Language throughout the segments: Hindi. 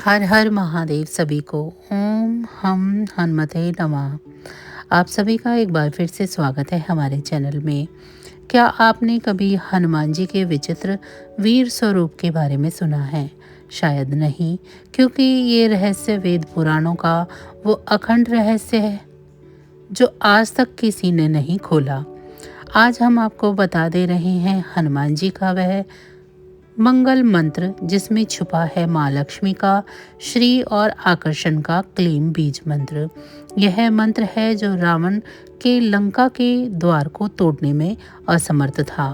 हर हर महादेव सभी को। ओम हम हनुमते नमः। आप सभी का एक बार फिर से स्वागत है हमारे चैनल में। क्या आपने कभी हनुमान जी के विचित्र वीर स्वरूप के बारे में सुना है? शायद नहीं, क्योंकि ये रहस्य वेद पुराणों का वो अखंड रहस्य है जो आज तक किसी ने नहीं खोला। आज हम आपको बता दे रहे हैं हनुमान जी का वह मंगल मंत्र जिसमें छुपा है माँ लक्ष्मी का श्री और आकर्षण का क्लीम बीज मंत्र। यह मंत्र है जो रावण के लंका के द्वार को तोड़ने में असमर्थ था।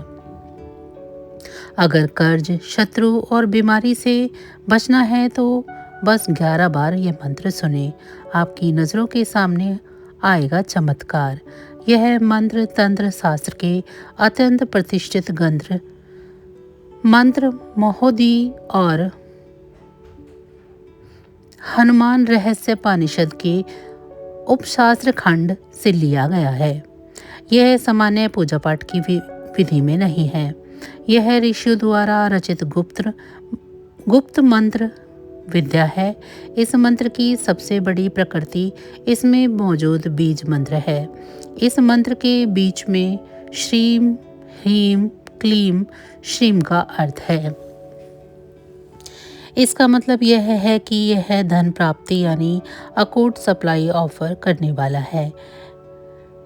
अगर कर्ज, शत्रु और बीमारी से बचना है तो बस 11 बार यह मंत्र सुने। आपकी नज़रों के सामने आएगा चमत्कार। यह मंत्र तंत्र शास्त्र के अत्यंत प्रतिष्ठित ग्रंथ मंत्र महोदय और हनुमान रहस्य पानिषद के उपशास्त्र खंड से लिया गया है। यह सामान्य पूजा पाठ की विधि में नहीं है। यह ऋषियों द्वारा रचित गुप्त मंत्र विद्या है। इस मंत्र की सबसे बड़ी प्रकृति इसमें मौजूद बीज मंत्र है। इस मंत्र के बीच में श्रीम ह्रीम क्लीम श्रीम का अर्थ है। इसका मतलब यह है कि यह धन प्राप्ति यानी अकूट सप्लाई ऑफर करने वाला है।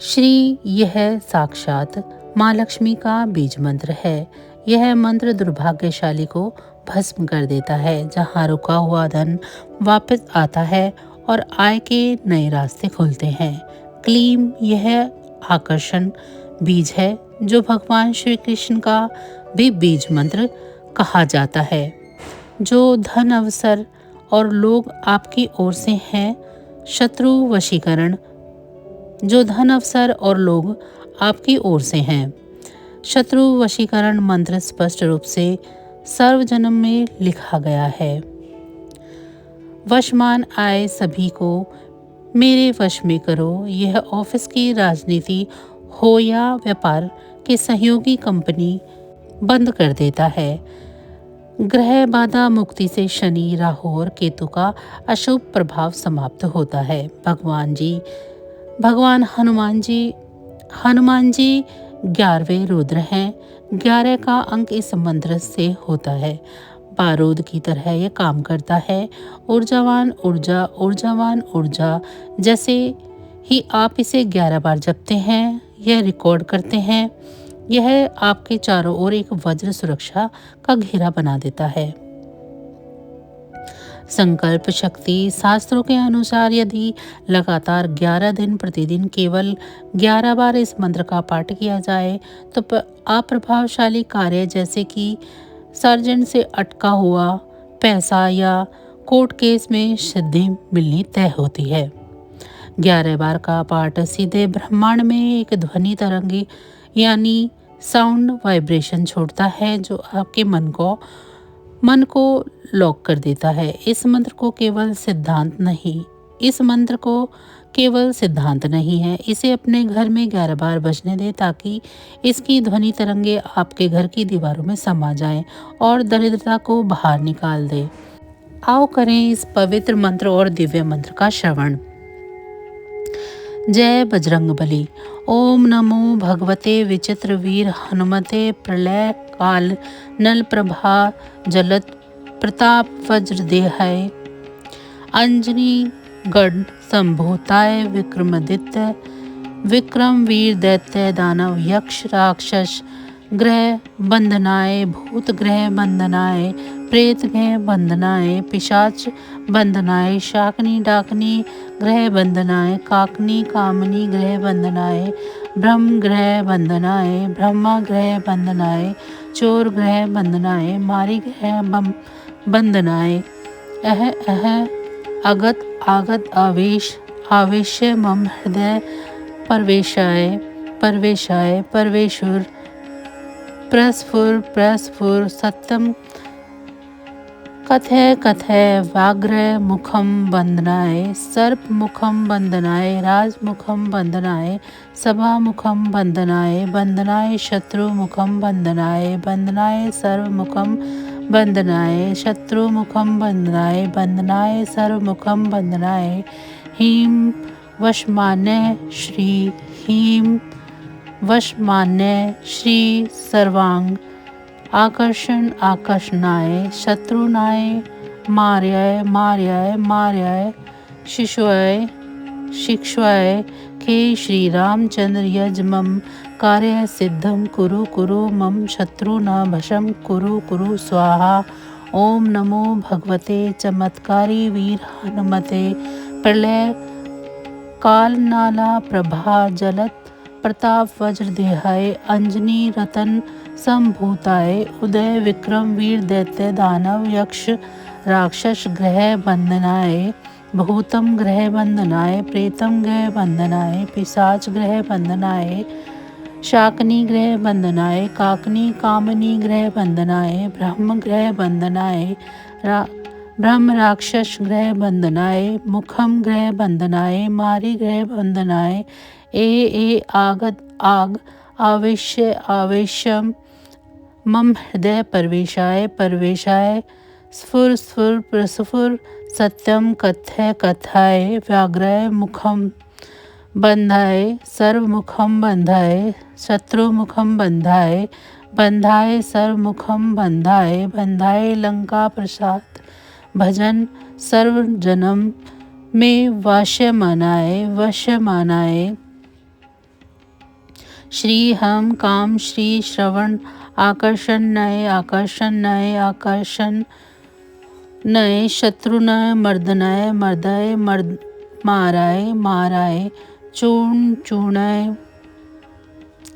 श्री यह साक्षात माँ लक्ष्मी का बीज मंत्र है। यह मंत्र दुर्भाग्यशाली को भस्म कर देता है। जहाँ रुका हुआ धन वापस आता है और आय के नए रास्ते खुलते हैं। क्लीम यह आकर्षण बीज है जो भगवान श्री कृष्ण का भी बीज मंत्र कहा जाता है। जो धन अवसर और लोग आपकी ओर से हैं। शत्रु वशीकरण जो धन अवसर और लोग आपकी ओर से हैं। शत्रु वशीकरण मंत्र स्पष्ट रूप से सर्वजन्म में लिखा गया है। वशमान आए सभी को मेरे वश में करो। यह ऑफिस की राजनीति हो या व्यापार के सहयोगी कंपनी बंद कर देता है। ग्रह बाधा मुक्ति से शनि, राहु और केतु का अशुभ प्रभाव समाप्त होता है। भगवान हनुमान जी 11वें रुद्र हैं। 11 का अंक इस मंत्र से होता है। बारूद की तरह यह काम करता है। ऊर्जावान ऊर्जा। जैसे ही आप इसे 11 बार जपते हैं, यह रिकॉर्ड करते हैं, यह आपके चारों ओर एक वज्र सुरक्षा का घेरा बना देता है। संकल्प शक्ति शास्त्रों के अनुसार यदि लगातार 11 दिन प्रतिदिन केवल 11 बार इस मंत्र का पाठ किया जाए तो अप्रभावशाली कार्य जैसे कि सर्जन से अटका हुआ पैसा या कोर्ट केस में सिद्धि मिलनी तय होती है। 11 बार का पाठ सीधे ब्रह्मांड में एक ध्वनि तरंग यानी साउंड वाइब्रेशन छोड़ता है जो आपके मन को लॉक कर देता है। इस मंत्र को केवल सिद्धांत नहीं है। इसे अपने घर में 11 बार बजने दें ताकि इसकी ध्वनि तरंगे आपके घर की दीवारों में समा जाएं और दरिद्रता को बाहर निकाल दे। आओ करें इस पवित्र मंत्र और दिव्य मंत्र का श्रवण। जय बजरंगबली। ओम नमो भगवते विचित्र वीर हनुमते प्रलय काल नल प्रभा जलत प्रताप वज्र देहाय अंजनी गढ़ संभूताय विक्रमादित्य विक्रम वीर दैत्य दानव यक्ष राक्षस ग्रह बंधनाय भूत ग्रह बंधनाय प्रेत ग्रह बंधनाय पिशाच बंधनाय शाकनी डाकनी ग्रह बंधनाय काकनी कामनी ग्रह बंधनाय ब्रह्म ग्रह बंधनाय ब्रह्मा ग्रह बंधनाय चोर ग्रह बंधनाय मारी ग्रह बंधनाय अह अगत आगत आवेश मम हृदय परवेशाय परवेशुर प्रस्फुर सत्यम कथय व्याघ्र मुखम बंधनाय सर्प मुखम बंधनाय राज मुखम बंधनाय सभा मुखम बंधनाय शत्रु मुखम बंधनाय सर्व मुखम बंदनाय शत्रुमुखम बंदनाय बंदनाय सर्वमुखम बंदनाय ह्रीं वशमान्य श्री ह्रीं वशमान्य श्री सर्वांग आकर्षण आकर्षणाय शत्रुनाय मार्याय मार्याय मार्याय शिश्वाय शिक्ष्वाय के श्री रामचंद्र यज मम कार्य सिद्धम कुरु कुरु मम शत्रु न भशम कुरु कुरु स्वाहा। ओम नमो भगवते चमत्कारी वीर हनुमते प्रलय काल नाला प्रभा जलत प्रताप वज्र देहाय अंजनी रतन संभूताय उदय विक्रम वीर दैत्य दानव यक्ष राक्षस ग्रह बंदनाय भूतम ग्रह बंदनाय प्रेतम ग्रह बंदनाय पिशाच ग्रह बंदनाय शाकनी ग्रह बंदनाय काकनी कामनी ग्रह बंदनाय ब्रह्म ग्रह बंदनाय ब्रह्म राक्षस ग्रह बंदनाय मुखम ग्रह बंदनाय मारी ग्रह बंदनाय ए आगत आग आवेश्य आवेशम मम हृदय परवेशाय परवेशाय स्फुर स्फुर प्रस्फुर सत्यम कथय कथाय व्याघ्रय मुखम बंधाय सर्वमुखम बंधाय शत्रुमुखम बंधाय बंधाय सर्वमुखम बंधाय बंधाय लंका प्रसाद भजन सर्व जन्म में वश्य मानाय श्री हम काम श्री श्रवण आकर्षण नय शत्रु नय मर्दनय मर्दय मर्द माराय माराय चूर्ण चूर्णय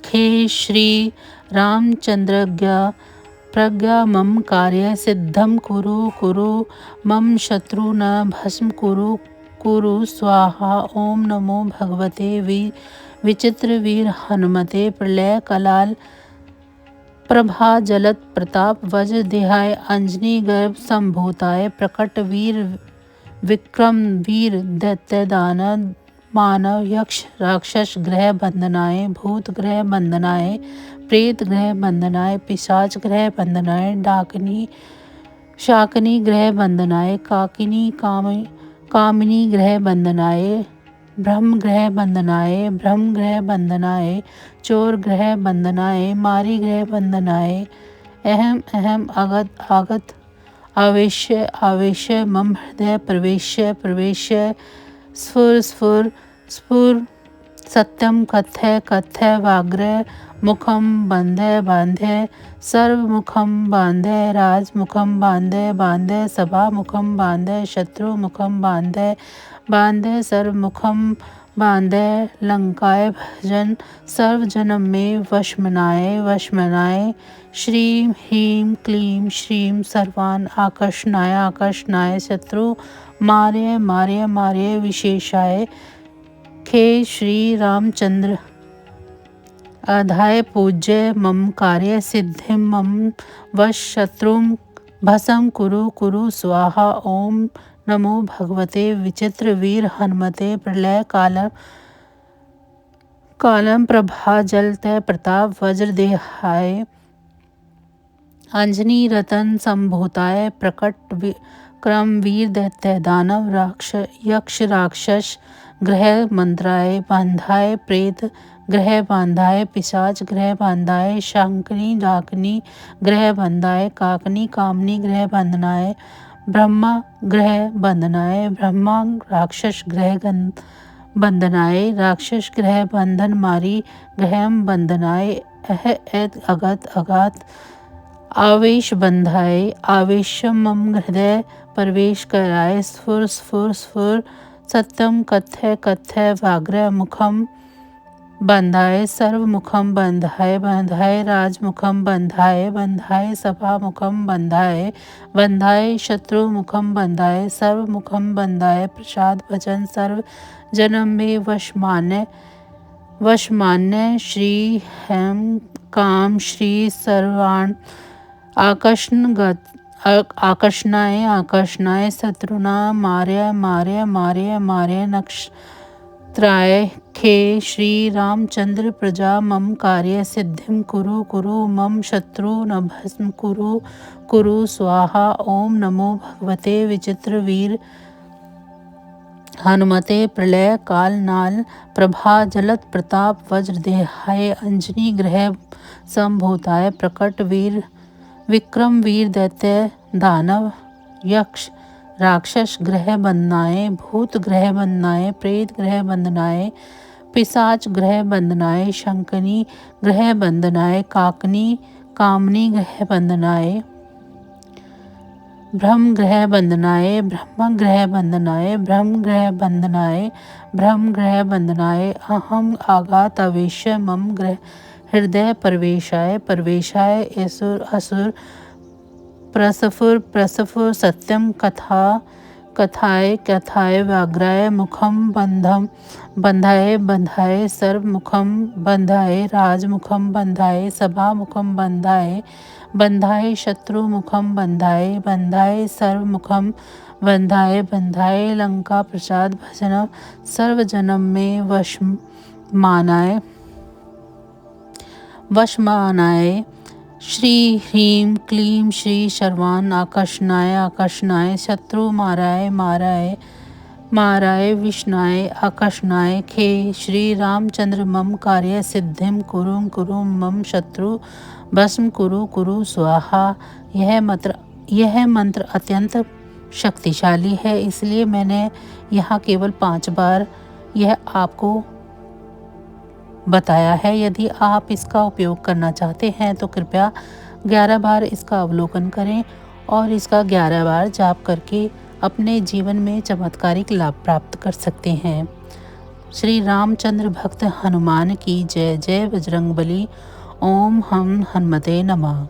खे श्री रामचंद्रज्ञा प्रज्ञा मम कार्य सिद्धम कुरु कुरु मम शत्रु न भस्म कुरु कुरु स्वाहा। ओम नमो भगवते विचित्र वीर हनुमते प्रलय कलाल प्रभा जलत प्रताप वज्र देहाय अंजनी गर्भ संभूताय प्रकट वीर विक्रम वीर दैत्य दानव मानव यक्ष राक्षस ग्रह बंदनाय भूत ग्रह बंदनाय प्रेत ग्रह बंदनाय पिशाच ग्रह बंदनाय डाकनी शाकनी ग्रह बंदनाय काकिनी कामिनी ग्रह बंदनाय ब्रह्म ग्रह बंदनाय चोर ग्रह बंदनाय मारी ग्रह बंदनाय अहम अहम आगत आगत आवेश्य आवेश्य मम हृदय प्रवेश्य प्रवेश्य स्फुर स्फुर स्फुर सत्यम कथय कथय व्याघ्र मुखम बांधे बांधे सर्वमुखम बांधे राजमुखम बांधे बांधे सभा मुखम बांधे शत्रु मुखम बांधे बांधे सर्वमुखम बांधे लंकाय भजन सर्व जन्म में वशमनाय श्रीं ह्रीं क्लीं श्रीं सर्वान् आकर्षणाय आकर्षणाय शत्रु मार्य मार्य मार्य विशेषाय खे श्री रामचंद्र अधाय पूज्य मम कार्य सिद्धि मम वश शत्रुम भसम कुरु कुरु स्वाहा। ओम नमो भगवते विचित्र वीर हनुमते प्रलय कालम प्रभा जलतय प्रताप वज्र देहाय अंजनी रतन संभूताय प्रकट क्रम वीर दैत्य दानव यक्ष राक्षस ग्रह मंत्राय बांधाय प्रेत ग्रह बांधाय पिशाच ग्रह बांधाय शंकनी डाकनी ग्रह बंधाय काकनी कामनी ग्रह बंधनाय ब्रह्मा ग्रह बंधनाय ब्रह्मा राक्षस ग्रह बंधनाय राक्षस ग्रह बंधन मारी ग्रह बंधनाय अगत अगात आवेश बंधाय आवेश मम हृदय प्रवेश कराय स्फुर स्फुर स्फुर सत्यम कथय कथय व्याघ्र मुखम बंधाय सर्वमुखम बंधाय बंधाय राजमुखम बंधाय बंधाय सभा मुखम बंधाय बंधाय शत्रु मुखम बंधाय सर्वमुखम बंधाय प्रसाद भजन सर्व जन्म में वशमान्य श्री हेम काम श्री सर्वाण आकर्षणाय आकर्षणाय शत्रुना मार्य मार्य मार्य मार्य त्रायखे श्री रामचंद्र प्रजा मम कार्य सिद्धिं कुरु कुरु मम शत्रु न भस्म कुरु कुरु स्वाहा। ओम नमो भगवते विचित्र वीर हनुमते प्रलय काल नाल प्रभा जलत प्रताप वज्र देहाय अंजनी ग्रह संभूताय प्रकट वीर विक्रम वीर दैत्य दानव यक्ष राक्षस ग्रह बंदनाए भूत ग्रह बंदनाए प्रेत ग्रह बंदनाए पिशाच ग्रह बंदनाए शंकनी ग्रह बंदनाए काकनी कामनी ग्रह बंदनाए ब्रह्म ग्रह बंदनाए ब्रह्म ग्रह बंदनाए ब्रह्म ग्रह बंदनाए ब्रह्म ग्रह बंदनाए अहम आघात अवेश्य मम ग्रह हृदय प्रवेशाय प्रवेशाय असुर असुर प्रसफुर प्रसफुर सत्यम कथा कथाय कथाय व्याघ्राय मुखम बंधम बंधाए बंधाए सर्व मुखम बंधाए राजमुखम बंधाए सभा मुखम बंधाए बंधाए शत्रु मुखम बंधाए बंधाए सर्व मुखम बंधाए बंधाए लंका प्रसाद भजन सर्व जन्म में वश मानाए श्री ह्रीं क्लीं श्री शर्वान आकर्षणाय आकर्षणाय शत्रु माराय माराय माराय विष्णाय आकर्षणाय खे श्री रामचंद्र मम कार्य सिद्धिं कुरु कुरु मम शत्रु भस्म कुरु कुरु स्वाहा। यह मंत्र अत्यंत शक्तिशाली है, इसलिए मैंने यहाँ केवल 5 बार यह आपको बताया है। यदि आप इसका उपयोग करना चाहते हैं तो कृपया 11 बार इसका अवलोकन करें और इसका 11 बार जाप करके अपने जीवन में चमत्कारिक लाभ प्राप्त कर सकते हैं। श्री रामचंद्र भक्त हनुमान की जय। जय बजरंगबली। ओम हम हनुमते नमः।